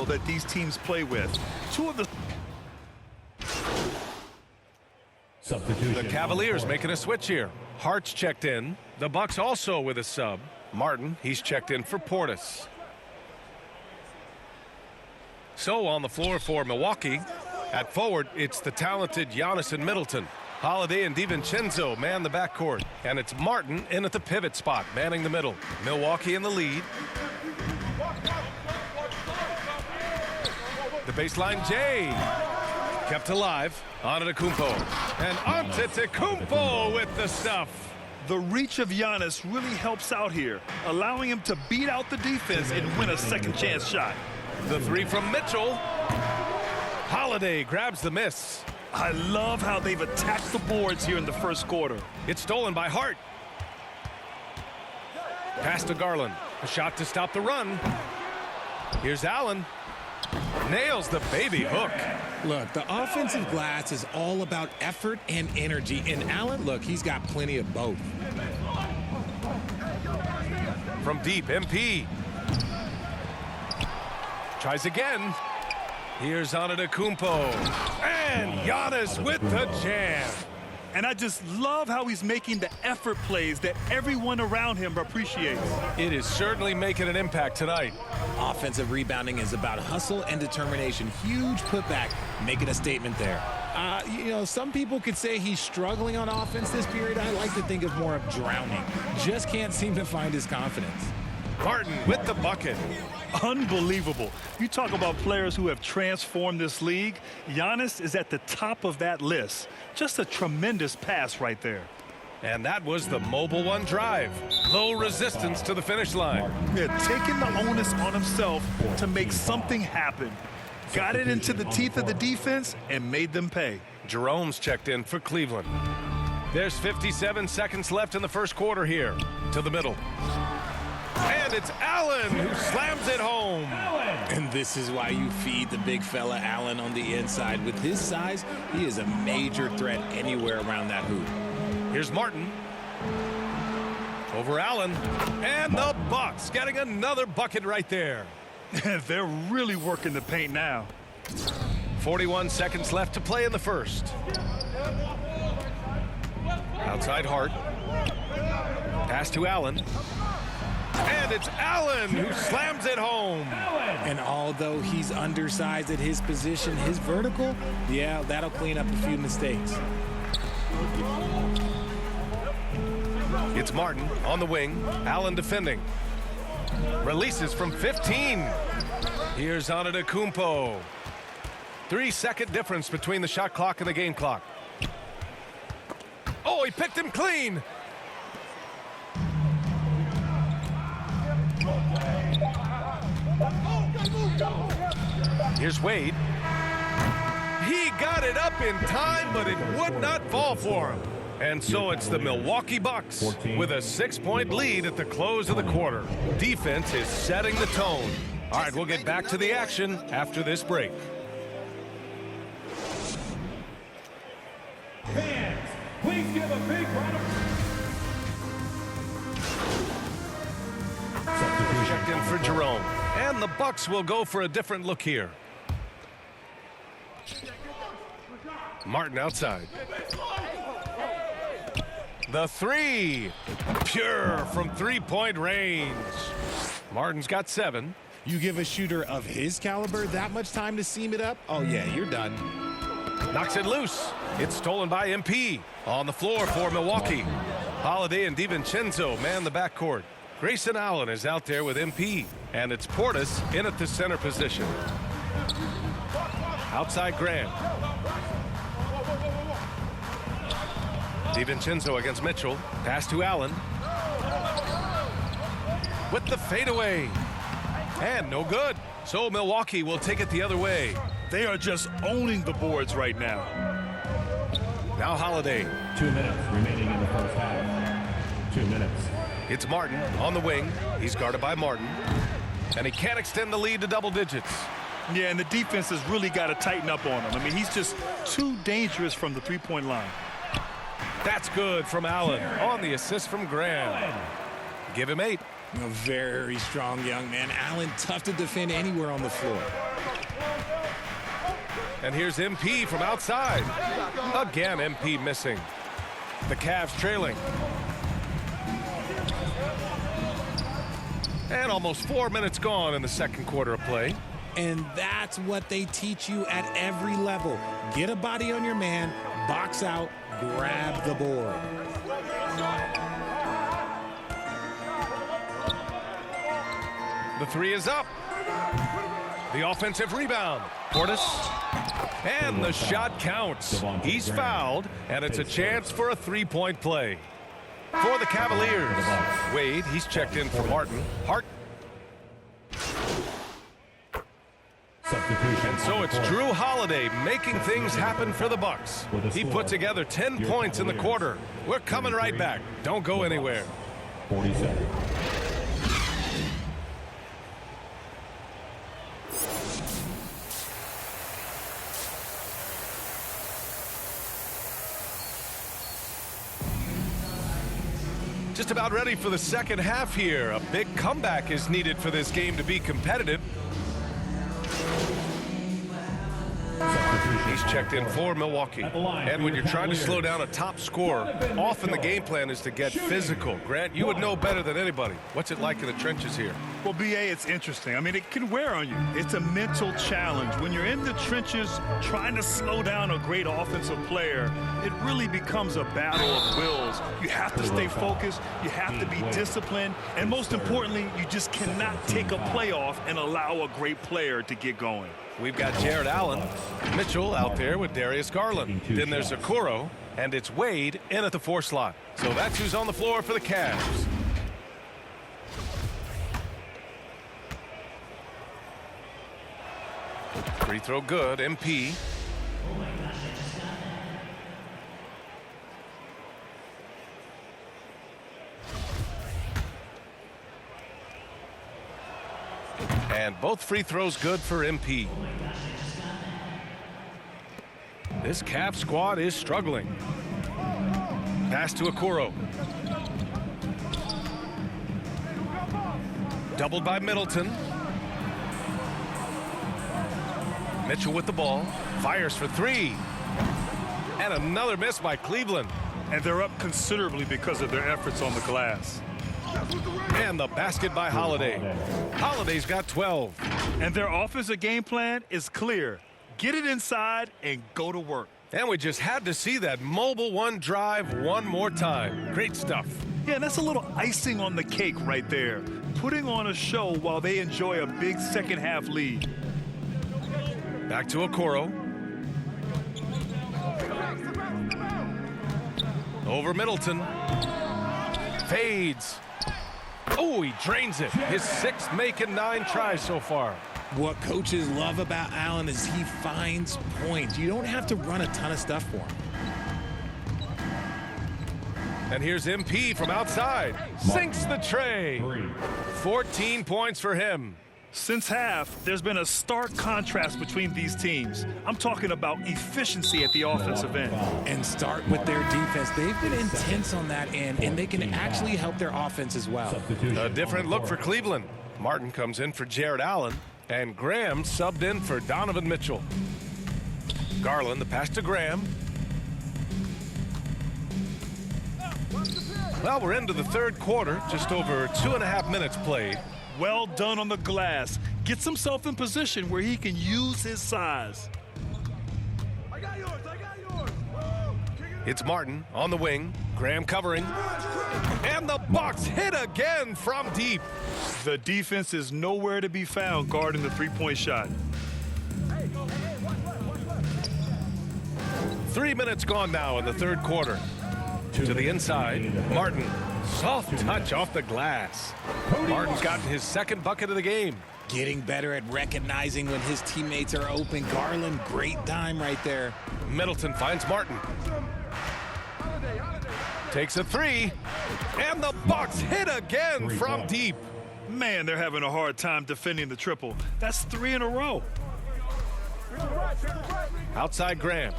that these teams play with. Two of the Substitution. The Cavaliers making a switch here. Hart's checked in. The Bucks also with a sub. Martin, he's checked in for Portis. So on the floor for Milwaukee. At forward, it's the talented Giannis and Middleton. Holiday and DiVincenzo man the backcourt. And it's Martin in at the pivot spot, manning the middle. Milwaukee in the lead. The baseline J. Kept alive. Antetokounmpo. And Antetokounmpo with the stuff. The reach of Giannis really helps out here, allowing him to beat out the defense and win a second chance shot. The three from Mitchell. Holiday grabs the miss. I love how they've attacked the boards here in the first quarter. It's stolen by Hart. Pass to Garland. A shot to stop the run. Here's Allen. Nails the baby hook. Look, the offensive glass is all about effort and energy. And Allen, look, he's got plenty of both. From deep, MP. Tries again. Here's Antetokounmpo. And Giannis with the jam. And I just love how he's making the effort plays that everyone around him appreciates. It is certainly making an impact tonight. Offensive rebounding is about hustle and determination. Huge putback, making a statement there. You know, some people could say he's struggling on offense this period. I like to think of more of drowning. Just can't seem to find his confidence. Martin with the bucket. Unbelievable. You talk about players who have transformed this league. Giannis is at the top of that list. Just a tremendous pass right there. And that was the Mobile One drive. Low resistance to the finish line. Yeah, taking the onus on himself to make something happen. Got it into the teeth of the defense and made them pay. Jerome's checked in for Cleveland. There's 57 seconds left in the first quarter here. To the middle. And it's Allen who slams it home. And this is why you feed the big fella Allen on the inside. With his size, he is a major threat anywhere around that hoop. Here's Martin. Over Allen. And the Bucks getting another bucket right there. They're really working the paint now. 41 seconds left to play in the first. Outside Hart. Pass to Allen. And it's Allen who slams it home. And although he's undersized at his position, his vertical, yeah, that'll clean up a few mistakes. It's Martin on the wing. Allen defending. Releases from 15. Here's Antetokounmpo. 3-second difference between the shot clock and the game clock. Oh, he picked him clean. Here's Wade. He got it up in time, but it would not fall for him. And so it's the Milwaukee Bucks with a 6-point lead at the close of the quarter. Defense is setting the tone. All right, we'll get back to the action after this break. Fans, please give a big round of Checked in for Jerome. And the Bucks will go for a different look here. Martin outside. The three. Pure from three-point range. Martin's got 7. You give a shooter of his caliber that much time to seam it up? Oh, yeah, you're done. Knocks it loose. It's stolen by MP. On the floor for Milwaukee. Holiday and DiVincenzo man the backcourt. Grayson Allen is out there with MP. And it's Portis in at the center position. Outside Graham. DiVincenzo against Mitchell. Pass to Allen. With the fadeaway. And no good. So Milwaukee will take it the other way. They are just owning the boards right now. Now Holiday. 2 minutes remaining in the first half. 2 minutes. It's Martin on the wing. He's guarded by Martin. And he can't extend the lead to double digits. Yeah, and the defense has really got to tighten up on him. I mean, he's just too dangerous from the three-point line. That's good from Allen on the assist from Graham. Give him 8. A very strong young man. Allen, tough to defend anywhere on the floor. And here's MP from outside. Again, MP missing. The Cavs trailing. And almost 4 minutes gone in the second quarter of play. And that's what they teach you at every level. Get a body on your man, box out, grab the board. The three is up. The offensive rebound. Portis. And the shot counts. He's fouled, and it's a chance for a three-point play. For the Cavaliers, Wade, he's checked in for Martin. Hart. And so it's Drew Holiday making things happen for the Bucks. He put together 10 points in the quarter. We're coming right back. Don't go anywhere. 47. Just about ready for the second half here. A big comeback is needed for this game to be competitive. He's checked in for Milwaukee. And when you're trying to slow down a top scorer, often the game plan is to get physical. Grant, you would know better than anybody. What's it like in the trenches here? Well, BA, it's interesting. I mean, it can wear on you. It's a mental challenge. When you're in the trenches trying to slow down a great offensive player, it really becomes a battle of wills. You have to stay focused. You have to be disciplined. And most importantly, you just cannot take a play off and allow a great player to get going. We've got Jared Allen, Mitchell out there with Darius Garland. Then there's Okoro, and it's Wade in at the 4 slot. So that's who's on the floor for the Cavs. Free throw good, MP. And both free throws good for MP. This Cavs squad is struggling. Pass to Okoro. Doubled by Middleton. Mitchell with the ball. Fires for 3. And another miss by Cleveland. And they're up considerably because of their efforts on the glass. And the basket by Holiday. Holiday's got 12. And their offensive game plan is clear. Get it inside and go to work. And we just had to see that mobile one drive one more time. Great stuff. Yeah, that's a little icing on the cake right there. Putting on a show while they enjoy a big second half lead. Back to Okoro. Over Middleton. Fades. Oh, he drains it. His 6th make and 9 tries so far. What coaches love about Allen is he finds points. You don't have to run a ton of stuff for him. And here's MP from outside. Sinks the tray. 14 points for him. Since half, there's been a stark contrast between these teams. I'm talking about efficiency at the offensive end. And start with their defense. They've been intense on that end, and they can actually help their offense as well. A different look for Cleveland. Martin comes in for Jared Allen, and Graham subbed in for Donovan Mitchell. Garland, the pass to Graham. Well, we're into the third quarter, just over 2.5 minutes played. Well done on the glass. Gets himself in position where he can use his size. I got yours. It's Martin on the wing. Graham covering. And the Bucks hit again from deep. The defense is nowhere to be found guarding the three-point shot. 3 minutes gone now in the third quarter. To the inside, Martin. Soft touch off the glass. Martin's gotten his 2nd bucket of the game. Getting better at recognizing when his teammates are open. Garland, great dime right there. Middleton finds Martin. Takes a 3. And the Bucks hit again from deep. Man, they're having a hard time defending the triple. That's 3 in a row. Outside Graham.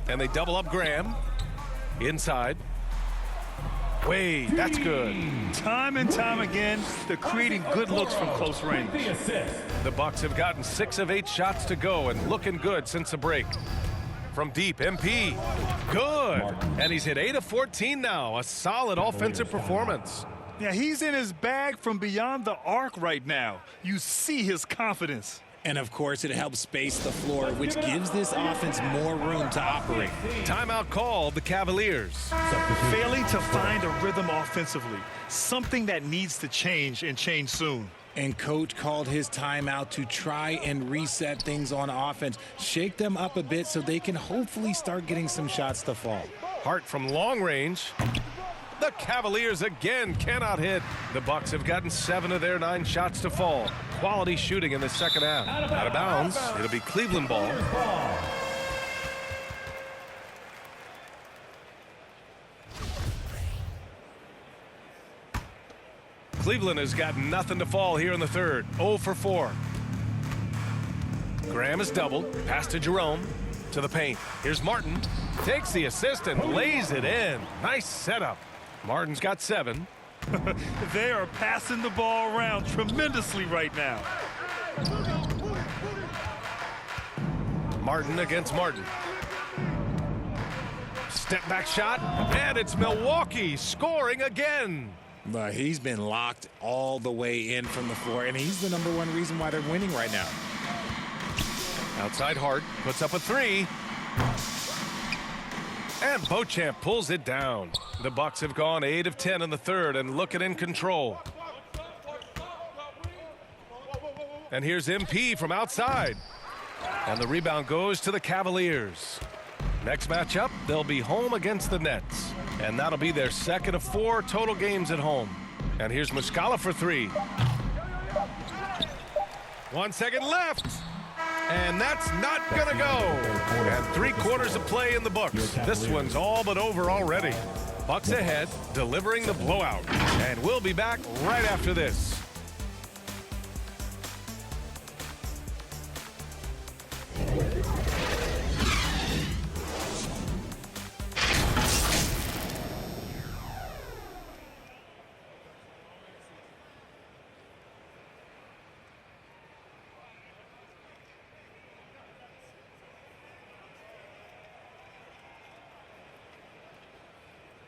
And they double up Graham. Inside. Wait, that's good. Time and time again, they're creating good looks from close range. The assist. The Bucks have gotten 6 of 8 shots to go and looking good since the break. From deep, MP. Good. And he's hit 8 of 14 now. A solid offensive performance. Yeah, he's in his bag from beyond the arc right now. You see his confidence. And of course, it helps space the floor, which gives this offense more room to operate. Timeout called the Cavaliers. Failing to find a rhythm offensively, something that needs to change and change soon. And coach called his timeout to try and reset things on offense, shake them up a bit so they can hopefully start getting some shots to fall. Hart from long range. The Cavaliers again cannot hit. The Bucks have gotten 7 of their 9 shots to fall. Quality shooting in the second half. Out of bounds. It'll be Cleveland ball. Cleveland has got nothing to fall here in the third. 0 for 4. Graham is doubled. Pass to Jerome. To the paint. Here's Martin. Takes the assist and lays it in. Nice setup. Martin's got 7. They are passing the ball around tremendously right now. Martin against Martin. Step back shot, and it's Milwaukee scoring again. But he's been locked all the way in from the floor, and he's the #1 reason why they're winning right now. Outside Hart puts up a 3. And Beauchamp pulls it down. The Bucks have gone 8 of 10 in the third and looking in control. And here's MP from outside. And the rebound goes to the Cavaliers. Next matchup, they'll be home against the Nets. And that'll be their 2nd of 4 total games at home. And here's Muscala for 3. 1 second left. And that's not gonna go. And 3 quarters of play in the books. This one's all but over already. Bucks ahead, delivering the blowout. And we'll be back right after this.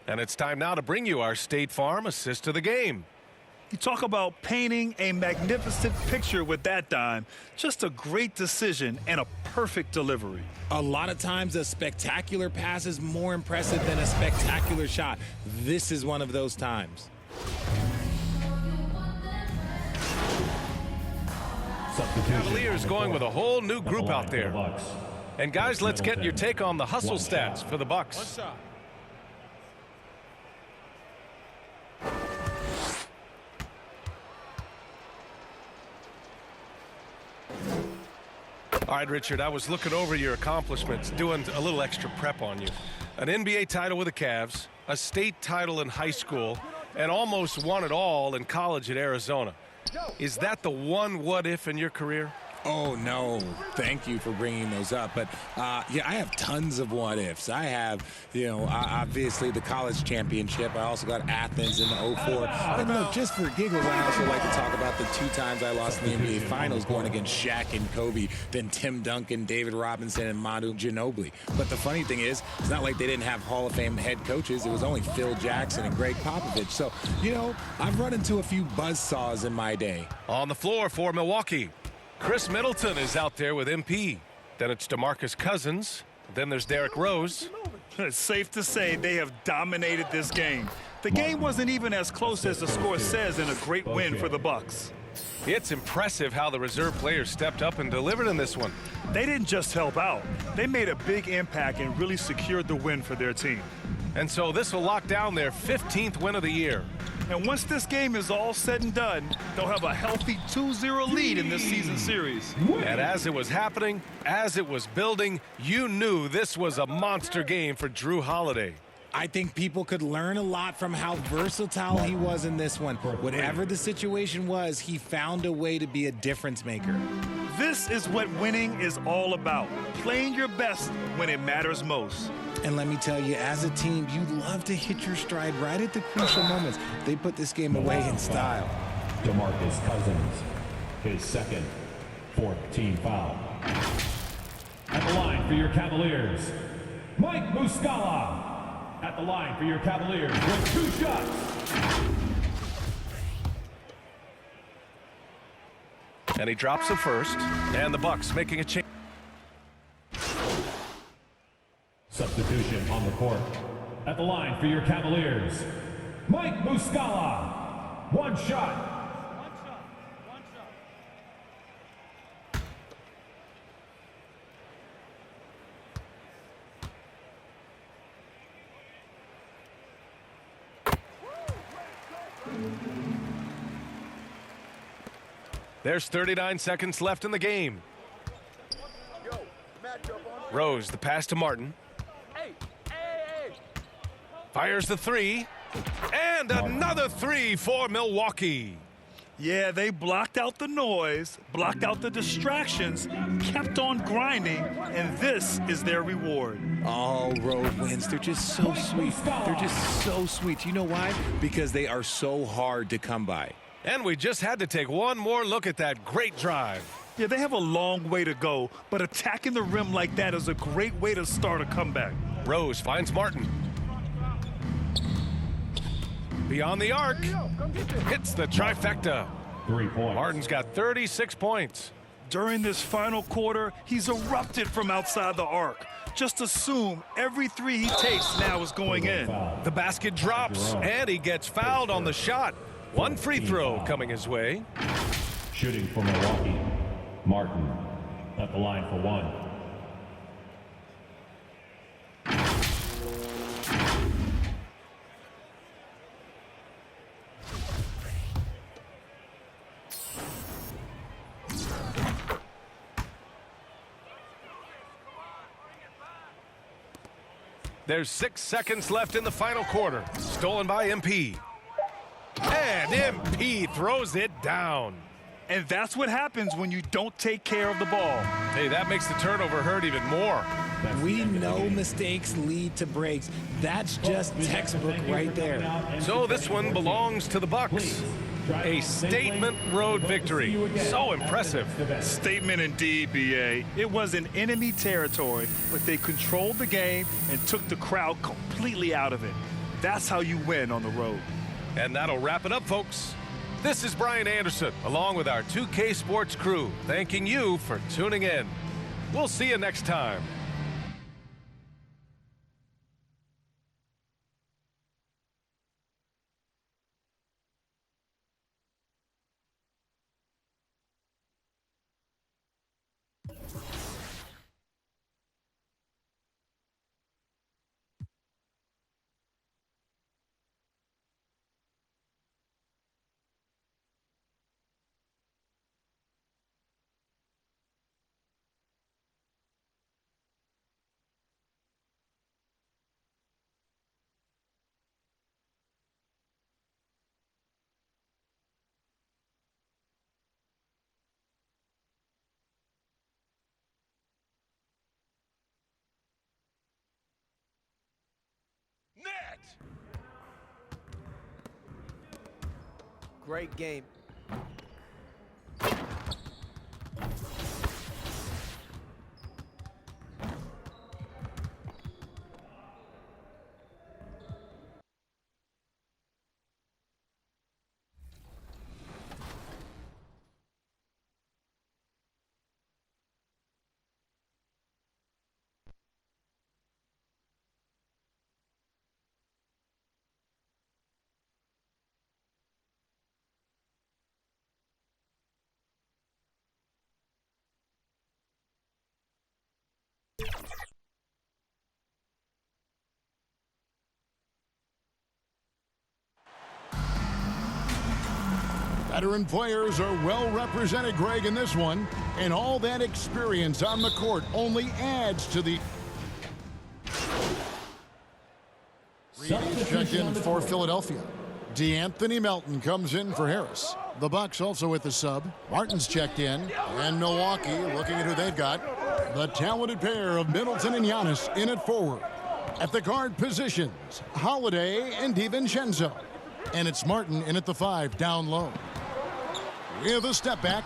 And it's time now to bring you our State Farm assist of the game. You talk about painting a magnificent picture with that dime. Just a great decision and a perfect delivery. A lot of times a spectacular pass is more impressive than a spectacular shot. This is one of those times. Cavaliers going with a whole new group out there. And guys, let's get your take on the hustle stats for the Bucks. All right, Richard, I was looking over your accomplishments, doing a little extra prep on you. An NBA title with the Cavs, a state title in high school, and almost won it all in college at Arizona. Is that the one what-if in your career? Oh, no. Thank you for bringing those up. But, yeah, I have tons of what-ifs. I have, obviously the college championship. I also got Athens in the 04. And look, just for giggles, I also like to talk about the 2 times I lost in the NBA Finals going against Shaq and Kobe, then Tim Duncan, David Robinson, and Manu Ginobili. But the funny thing is, it's not like they didn't have Hall of Fame head coaches. It was only Phil Jackson and Greg Popovich. So, I've run into a few buzzsaws in my day. On the floor for Milwaukee, Chris Middleton is out there with MP. Then it's DeMarcus Cousins. Then there's Derrick Rose. It's safe to say they have dominated this game. The game wasn't even as close as the score says in a great win for the Bucks. It's impressive how the reserve players stepped up and delivered in this one. They didn't just help out. They made a big impact and really secured the win for their team. And so this will lock down their 15th win of the year. And once this game is all said and done, they'll have a healthy 2-0 lead in this season series. And as it was happening, as it was building, you knew this was a monster game for Drew Holiday. I think people could learn a lot from how versatile he was in this one. Whatever the situation was, he found a way to be a difference maker. This is what winning is all about. Playing your best when it matters most. And let me tell you, as a team, you love to hit your stride right at the crucial moments. They put this game away in style. DeMarcus Cousins, his second, fourth team foul. At the line for your Cavaliers, Mike Muscala. At the line for your Cavaliers with 2 shots. And he drops the first, and the Bucks making a change. Substitution on the court. At the line for your Cavaliers, Mike Muscala. 1 shot. There's 39 seconds left in the game. Rose, the pass to Martin. Fires the 3. And another 3 for Milwaukee. Yeah, they blocked out the noise, blocked out the distractions, kept on grinding, and this is their reward. All road wins. They're just so sweet. They're just so sweet. You know why? Because they are so hard to come by. And we just had to take one more look at that great drive. Yeah, they have a long way to go, but attacking the rim like that is a great way to start a comeback. Rose finds Martin. Beyond the arc. Hits the trifecta. 3 points. Martin's got 36 points. During this final quarter, he's erupted from outside the arc. Just assume every 3 he takes now is going in. The basket drops, and he gets fouled on the shot. 1 free throw coming his way. Shooting for Milwaukee, Martin. At the line for 1. There's 6 seconds left in the final quarter. Stolen by MP. And MP throws it down. And that's what happens when you don't take care of the ball. Hey, that makes the turnover hurt even more. We know mistakes lead to breaks. That's just textbook right there. So this one belongs to the Bucks. A statement road victory. So impressive. Statement indeed, BA. It was in enemy territory, but they controlled the game and took the crowd completely out of it. That's how you win on the road. And that'll wrap it up, folks. This is Brian Anderson, along with our 2K Sports crew, thanking you for tuning in. We'll see you next time. Net! Great game. Veteran players are well represented, Greg, in this one. And all that experience on the court only adds to the... Reed checked in for Philadelphia. DeAnthony Melton comes in for Harris. The Bucks also with the sub. Martin's checked in. And Milwaukee looking at who they've got. The talented pair of Middleton and Giannis in at forward. At the guard positions, Holiday and DiVincenzo. And it's Martin in at the 5 down low. With a step back.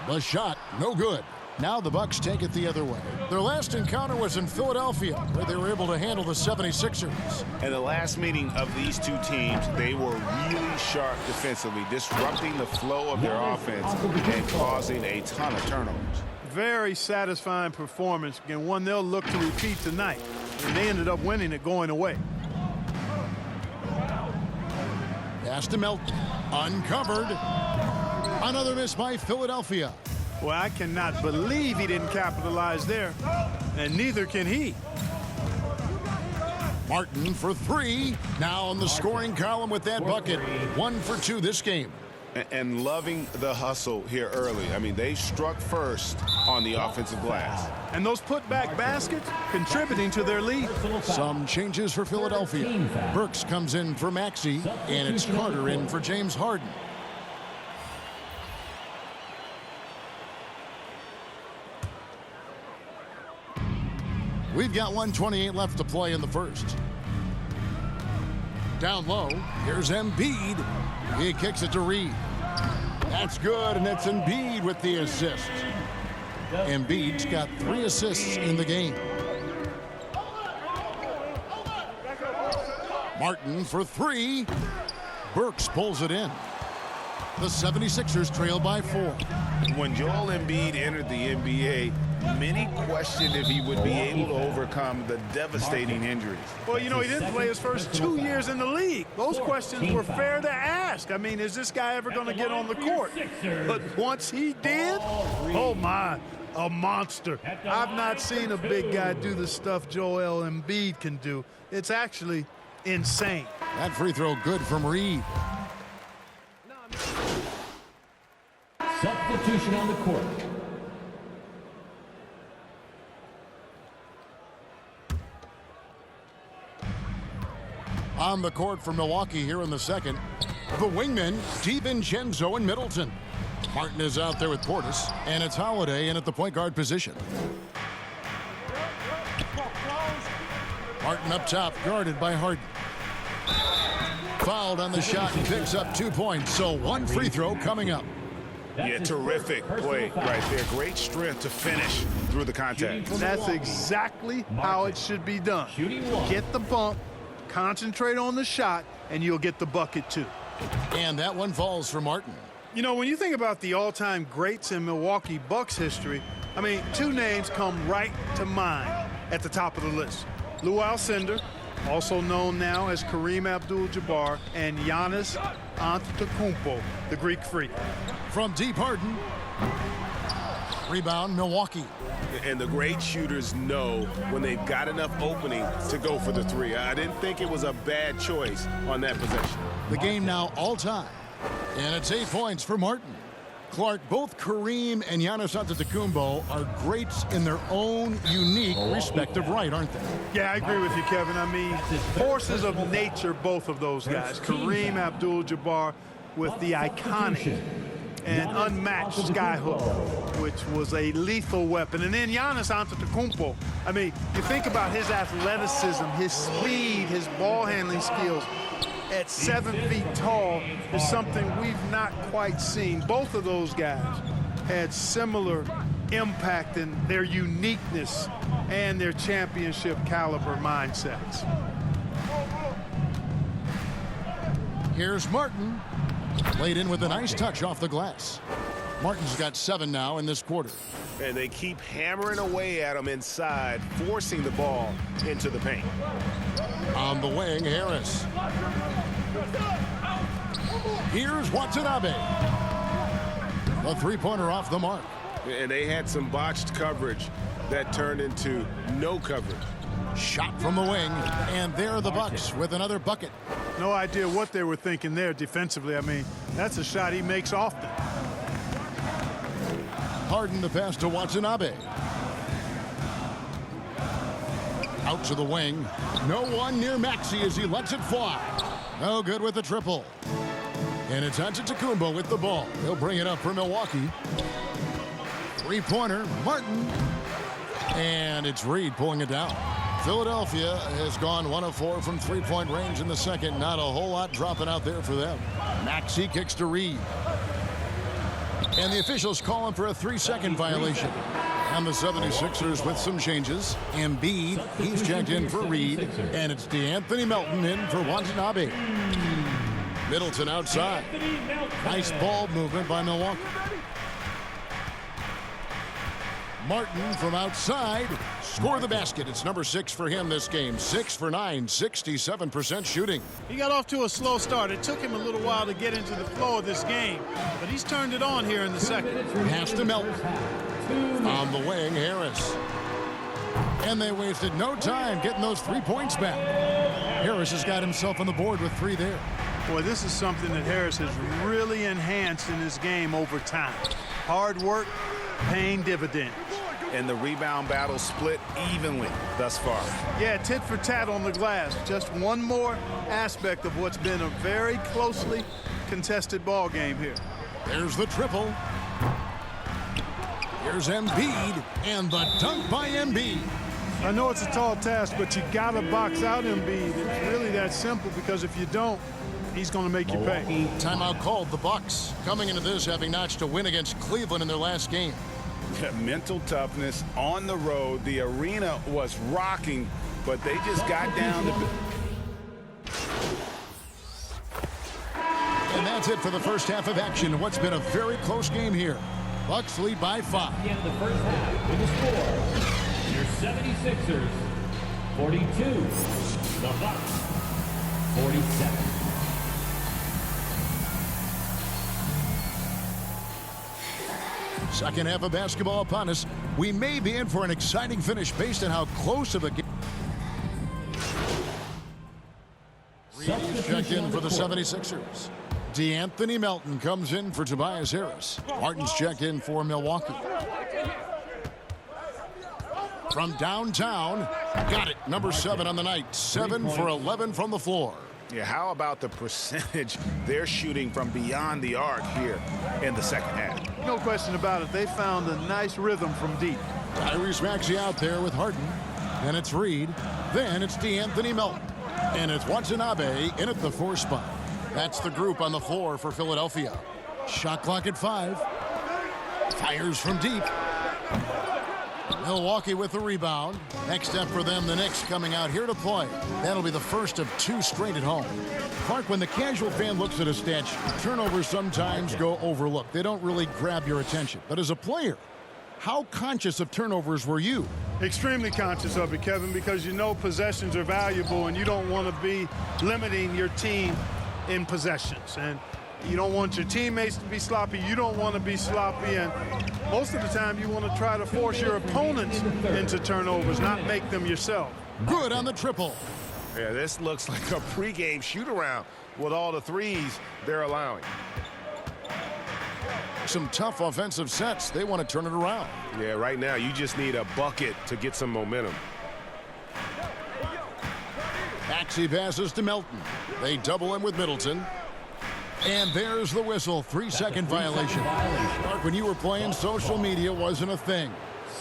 The shot, no good. Now the Bucks take it the other way. Their last encounter was in Philadelphia, where they were able to handle the 76ers. In the last meeting of these two teams, they were really sharp defensively, disrupting the flow of their offense and causing a ton of turnovers. Very satisfying performance, and one they'll look to repeat tonight. And they ended up winning it going away. Pass to Melton. Uncovered. Another miss by Philadelphia. Well, I cannot believe he didn't capitalize there, and neither can he. Martin for 3. Now on the scoring column with that bucket. 1 for 2 this game. And loving the hustle here early. I mean, they struck first on the offensive glass. And those putback baskets contributing to their lead. Some changes for Philadelphia. Burks comes in for Maxey, and it's Carter in for James Harden. We've got 1:28 left to play in the first. Down low, here's Embiid. He kicks it to Reed. That's good, and it's Embiid with the assist. Embiid's got 3 assists in the game. Martin for 3. Burks pulls it in. The 76ers trail by 4. When Joel Embiid entered the NBA, many questioned if he would be able to overcome the devastating injuries. Well, you know, he didn't play his first 2 years in the league. Those questions were fair to ask. I mean, is this guy ever going to get on the court? But once he did, oh my, a monster. I've not seen a big guy do the stuff Joel Embiid can do. It's actually insane. That free throw good from Reed. Substitution on the court. On the court for Milwaukee here in the second. The wingmen, DiVincenzo and Middleton. Martin is out there with Portis, and it's Holiday in at the point guard position. Martin up top, guarded by Harden. Fouled on the shot and picks up 2 points, so 1 free throw coming up. Yeah, terrific play right there. Great strength to finish through the contact. That's exactly how it should be done. Get the bump, concentrate on the shot, and you'll get the bucket too. And that one falls for Martin. You know, when you think about the all-time greats in Milwaukee Bucks history, I mean, 2 names come right to mind at the top of the list. Lou Alcindor, also known now as Kareem Abdul-Jabbar, and Giannis Antetokounmpo, the Greek Freak. From deep, Harden. Rebound, Milwaukee. And the great shooters know when they've got enough opening to go for the 3. I didn't think it was a bad choice on that possession. The game now all time. And it's 8 points for Martin. Clark, both Kareem and Giannis Antetokounmpo are greats in their own unique respective right, aren't they? Yeah, I agree with you, Kevin. I mean, forces of nature, both of those guys. Kareem Abdul-Jabbar with the iconic and unmatched skyhook, which was a lethal weapon. And then Giannis Antetokounmpo. I mean, you think about his athleticism, his speed, his ball handling skills. At 7 feet tall is something we've not quite seen. Both of those guys had similar impact in their uniqueness and their championship caliber mindsets. Here's Martin. Laid in with a nice touch off the glass. Martin's got 7 now in this quarter. And they keep hammering away at him inside, forcing the ball into the paint. On the wing, Harris. Here's Watanabe. The 3-pointer off the mark. And they had some botched coverage that turned into no coverage. Shot from the wing, and there are the Bucks with another bucket. No idea what they were thinking there defensively. I mean, that's a shot he makes often. Harden the pass to Watanabe. Out to the wing. No one near Maxey as he lets it fly. No good with the triple. And it's Antetokounmpo with the ball. He'll bring it up for Milwaukee. Three-pointer, Martin. And it's Reed pulling it down. Philadelphia has gone 1 of 4 from three-point range in the second. Not a whole lot dropping out there for them. Maxey kicks to Reed. And the officials calling for a 3-second violation. And the 76ers with some changes. Embiid, he's checked in for Reed. And it's DeAnthony Melton in for Watanabe. Middleton outside. Nice ball movement by Milwaukee. Martin from outside. Score the basket. It's number 6 for him this game. 6 for 9, 67% shooting. He got off to a slow start. It took him a little while to get into the flow of this game, but he's turned it on here in the second. Pass to Melton. On the wing, Harris. And they wasted no time getting those 3 points back. Harris has got himself on the board with 3 there. Boy, this is something that Harris has really enhanced in his game over time. Hard work, paying dividends. And the rebound battle split evenly thus far. Yeah, tit for tat on the glass. Just one more aspect of what's been a very closely contested ball game here. There's the triple. Here's Embiid, and the dunk by Embiid. I know it's a tall task, but you got to box out Embiid. It's really that simple, because if you don't, he's going to make you pay. Timeout called. The Bucks coming into this having notched a win against Cleveland in their last game. Mental toughness on the road. The arena was rocking, but they just got down to... And that's it for the first half of action. What's been a very close game here. Bucks lead by 5. At the end of the first half, with the score, your 76ers, 42. The Bucks, 47. Second half of basketball upon us. We may be in for an exciting finish based on how close of a game. Reed checked in for the 76ers. DeAnthony Melton comes in for Tobias Harris. Martin's checked in for Milwaukee. From downtown, got it. Number 7 on the night. 7 for 11 from the floor. Yeah, how about the percentage they're shooting from beyond the arc here in the second half? No question about it. They found a nice rhythm from deep. Tyrese Maxey out there with Harden. Then it's Reed. Then it's DeAnthony Melton. And it's Watanabe in at the 4 spot. That's the group on the floor for Philadelphia. Shot clock at 5. Fires from deep. Milwaukee with the rebound. Next up for them, the Knicks coming out here to play. That'll be the first of 2 straight at home. Clark, when the casual fan looks at a stat sheet, turnovers sometimes go overlooked. They don't really grab your attention. But as a player, how conscious of turnovers were you? Extremely conscious of it, Kevin, because you know possessions are valuable and you don't want to be limiting your team in possessions. And you don't want your teammates to be sloppy. You don't want to be sloppy. And most of the time, you want to try to force your opponents into turnovers, not make them yourself. Good on the triple. Yeah, this looks like a pregame shoot-around with all the threes they're allowing. Some tough offensive sets. They want to turn it around. Yeah, right now, you just need a bucket to get some momentum. Maxey passes to Melton. They double him with Middleton. And there's the whistle. 3-second violation. Mark, when you were playing, social media wasn't a thing.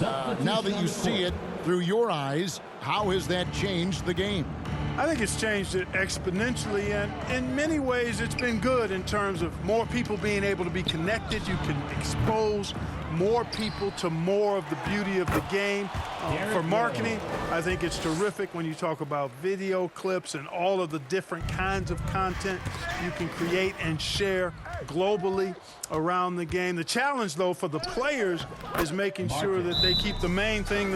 Now that you see it through your eyes, how has that changed the game? I think it's changed it exponentially, and in many ways it's been good in terms of more people being able to be connected. You can expose more people to more of the beauty of the game. For marketing, I think it's terrific when you talk about video clips and all of the different kinds of content you can create and share globally around the game. The challenge, though, for the players is making sure that they keep the main thing,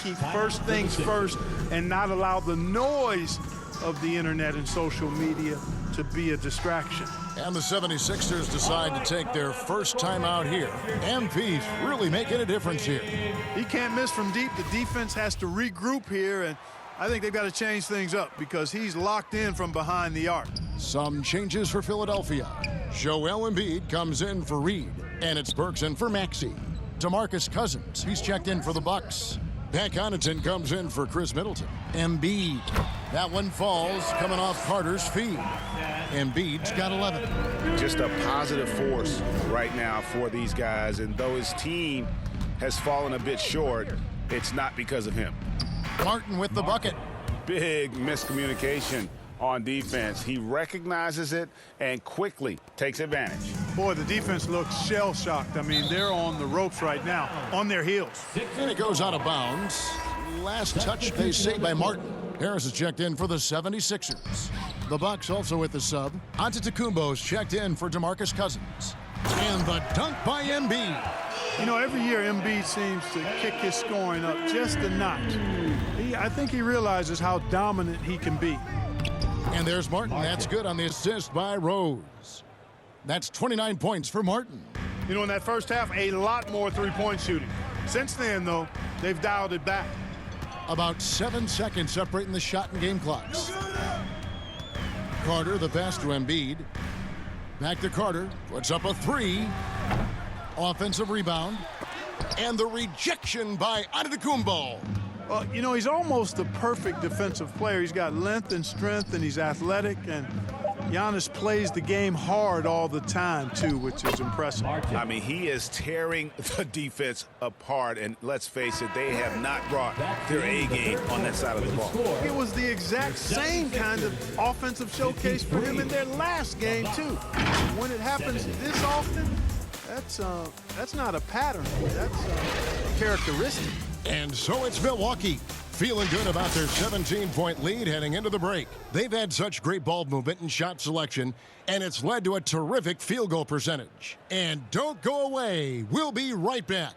keep first things first, and not allow the noise of the internet and social media to be a distraction. And the 76ers decide to take their first time out here. MP's really making a difference here. He can't miss from deep. The defense has to regroup here, and I think they've got to change things up because he's locked in from behind the arc. Some changes for Philadelphia. Joel Embiid comes in for Reed, and it's Burks in for Maxey. DeMarcus Cousins, he's checked in for the Bucks. Pat Connaughton comes in for Chris Middleton. Embiid. That one falls coming off Carter's feed. Embiid's got 11. Just a positive force right now for these guys. And though his team has fallen a bit short, it's not because of him. Martin with the bucket. Big miscommunication on defense. He recognizes it and quickly takes advantage. Boy, the defense looks shell-shocked. I mean, they're on the ropes right now, on their heels. And it goes out of bounds. Last touch, they say, by Martin. Harris is checked in for the 76ers. The Bucks also with the sub. Antetokounmpo's checked in for DeMarcus Cousins. And the dunk by Embiid. You know, every year Embiid seems to kick his scoring up just a notch. I think he realizes how dominant he can be. And there's Martin. That's good on the assist by Rose. That's 29 points for Martin. You know, in that first half, a lot more three-point shooting. Since then, though, they've dialed it back. About 7 seconds separating the shot and game clocks. Carter, the pass to Embiid. Back to Carter. Puts up a three. Offensive rebound. And the rejection by Antetokounmpo. Well, you know, he's almost the perfect defensive player. He's got length and strength, and he's athletic. And Giannis plays the game hard all the time, too, which is impressive. I mean, he is tearing the defense apart. And let's face it, they have not brought their A game on that side of the ball. It was the exact same kind of offensive showcase for him in their last game, too. When it happens this often, that's not a pattern. That's a characteristic. And so it's Milwaukee, feeling good about their 17-point lead heading into the break. They've had such great ball movement and shot selection, and it's led to a terrific field goal percentage. And don't go away. We'll be right back.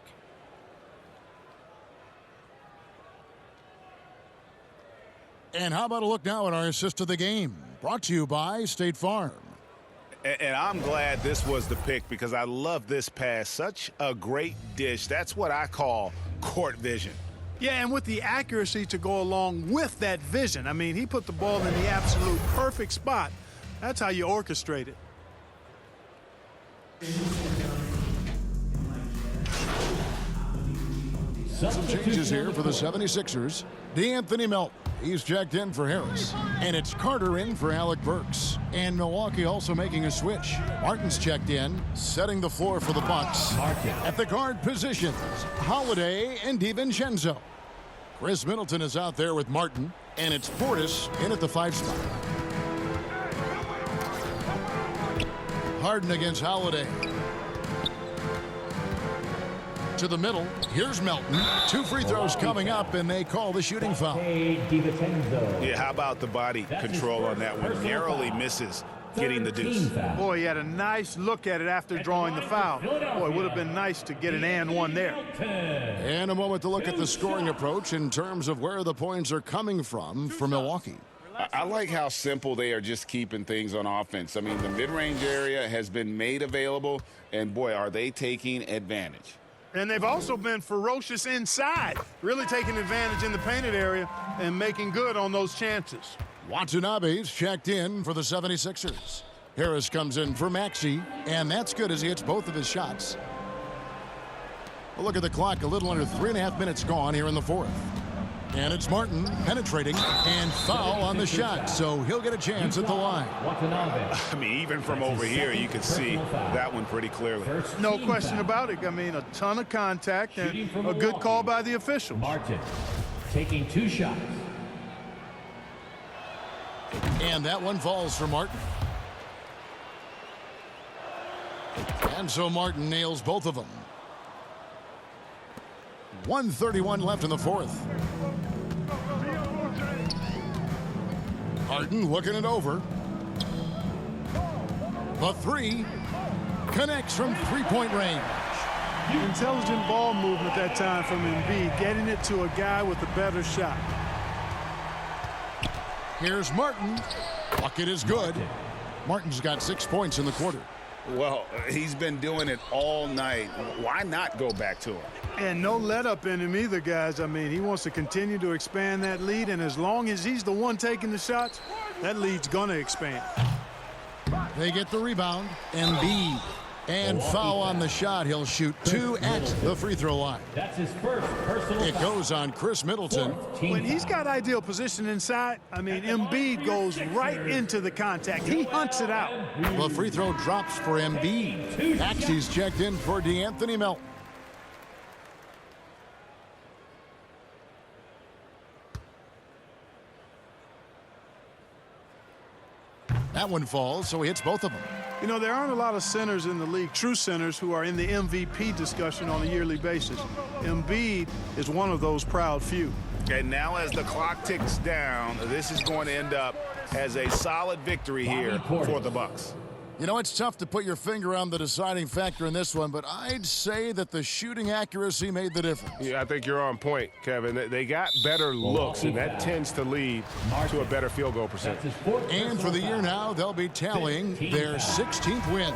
And how about a look now at our assist of the game? Brought to you by State Farm. And I'm glad this was the pick because I love this pass. Such a great dish. That's what I call court vision. Yeah, and with the accuracy to go along with that vision. I mean, he put the ball in the absolute perfect spot. That's how you orchestrate it. Some changes here for the 76ers. DeAnthony Melton. He's checked in for Harris. And it's Carter in for Alec Burks. And Milwaukee also making a switch. Martin's checked in, setting the floor for the Bucks. At the guard positions, Holiday and DiVincenzo. Chris Middleton is out there with Martin. And it's Portis in at the 5 spot. Harden against Holiday. To the middle. Here's Melton. 2 free throws coming up, and they call the shooting foul. Yeah, how about the body control on that one? Narrowly misses getting the deuce. Boy, he had a nice look at it after drawing the foul. Boy, it would have been nice to get an and one there. And a moment to look at the scoring approach in terms of where the points are coming from for Milwaukee. I like how simple they are just keeping things on offense. I mean, the mid-range area has been made available, and boy, are they taking advantage. And they've also been ferocious inside, really taking advantage in the painted area and making good on those chances. Watanabe's checked in for the 76ers. Harris comes in for Maxey, and that's good as he hits both of his shots. Well, look at the clock, a little under 3.5 minutes gone here in the fourth. And it's Martin penetrating and foul on the shot, so he'll get a chance at the line. I mean, even from over here, you can see that one pretty clearly. No question about it. I mean, a ton of contact and a good call by the officials. Martin taking 2 shots. And that one falls for Martin. And so Martin nails both of them. 1:31 left in the fourth. Harden looking it over. The 3 connects from 3-point range. Intelligent ball movement that time from Embiid, getting it to a guy with a better shot. Here's Martin. Bucket is good. Martin's got 6 points in the quarter. Well, he's been doing it all night. Why not go back to him? And no let up in him either, guys. I mean, he wants to continue to expand that lead, and as long as he's the one taking the shots, that lead's going to expand. They get the rebound. Embiid. And foul on the shot. He'll shoot 2 at the free throw line. That's his first personal It foul. goes on Chris Middleton. When he's got ideal position inside, I mean, Embiid goes right into the contact. He hunts it out. The free throw drops for Embiid. Taxi's checked in for DeAnthony Melton. That one falls, so he hits both of them. You know, there aren't a lot of centers in the league, true centers, who are in the MVP discussion on a yearly basis. Embiid is one of those proud few. And now as the clock ticks down, this is going to end up as a solid victory here for the Bucks. You know, it's tough to put your finger on the deciding factor in this one, but I'd say that the shooting accuracy made the difference. Yeah, I think you're on point, Kevin. They got better looks, and that tends to lead to a better field goal percentage. And for the year now, they'll be tallying their 16th win.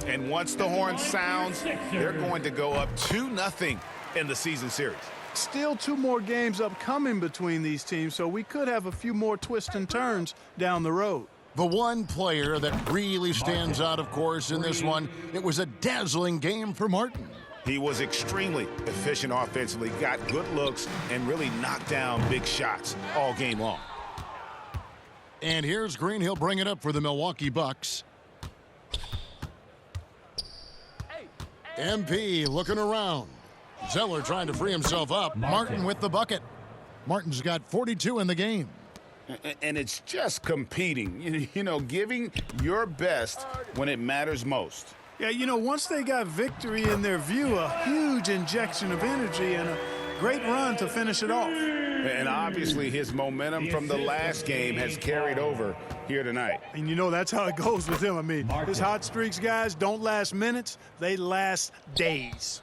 And once the horn sounds, they're going to go up 2-0 in the season series. Still 2 more games upcoming between these teams, so we could have a few more twists and turns down the road. The one player that really stands out, of course, in this one, it was a dazzling game for Martin. He was extremely efficient offensively, got good looks, and really knocked down big shots all game long. And here's Green. He'll bring it up for the Milwaukee Bucks. MP looking around. Zeller trying to free himself up. Martin with the bucket. Martin's got 42 in the game. And it's just competing, you know, giving your best when it matters most. Yeah, you know, once they got victory in their view, a huge injection of energy and a great run to finish it off. And obviously his momentum from the last game has carried over here tonight. And you know, that's how it goes with him. I mean, his hot streaks, guys, don't last minutes. They last days.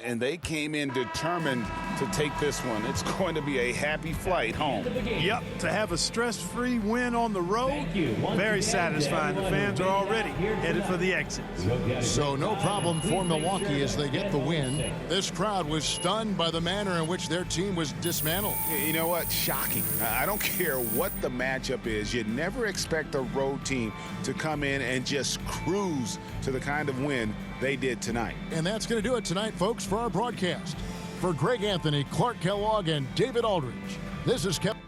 And they came in determined to take this one. It's going to be a happy flight home. Yep, to have a stress-free win on the road, very satisfying. The fans are already headed for the exits. So no problem for Milwaukee as they get the win. This crowd was stunned by the manner in which their team was dismantled. You know what? Shocking. I don't care what the matchup is. You never expect a road team to come in and just cruise to the kind of win they did tonight. And that's going to do it tonight, folks, for our broadcast. For Greg Anthony, Clark Kellogg, and David Aldridge, this is Kevin.